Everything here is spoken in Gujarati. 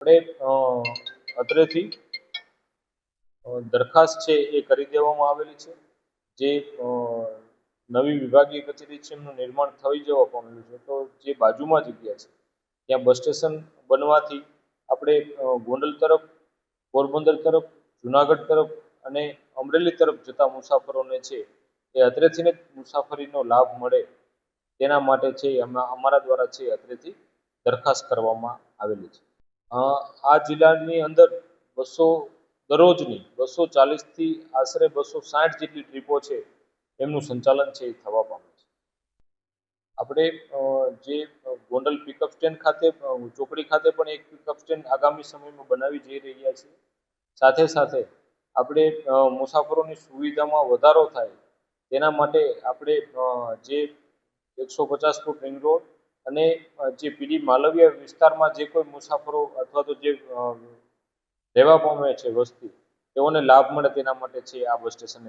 આપણે અત્રેથી દરખાસ્ત છે એ કરી દેવામાં આવેલી છે. જે નવી વિભાગીય કચેરી છે એમનું નિર્માણ થઈ જવા પામેલું છે. તો જે બાજુમાં જગ્યા છે ત્યાં બસ સ્ટેશન બનવાથી આપણે ગોંડલ તરફ, પોરબંદર તરફ, જુનાગઢ તરફ અને અમરેલી તરફ જતા મુસાફરોને છે એ અત્રેથી જ મુસાફરીનો લાભ મળે તેના માટે છે અમારા દ્વારા છે અત્રેથી દરખાસ્ત કરવામાં આવેલી છે. આ જિલ્લાની અંદર દરરોજની 240થી આશરે 260 જેટલી ટ્રીપો છે એમનું સંચાલન છે એ થવા પામે છે. આપણે જે ગોંડલ પિકઅપ સ્ટેન્ડ ખાતે, ચોકડી ખાતે પણ એક પિકઅપ સ્ટેન્ડ આગામી સમયમાં બનાવી જઈ રહ્યા છીએ. સાથે સાથે આપણે મુસાફરોની સુવિધામાં વધારો થાય તેના માટે આપણે જે 150 ફૂટ રિંગ રોડ અને જે પીડી માલવીય વિસ્તારમાં જે કોઈ મુસાફરો અથવા તો જે રહેવા પામે છે વસ્તી, તેઓને લાભ મળે તેના માટે છે આ બસ સ્ટેશનને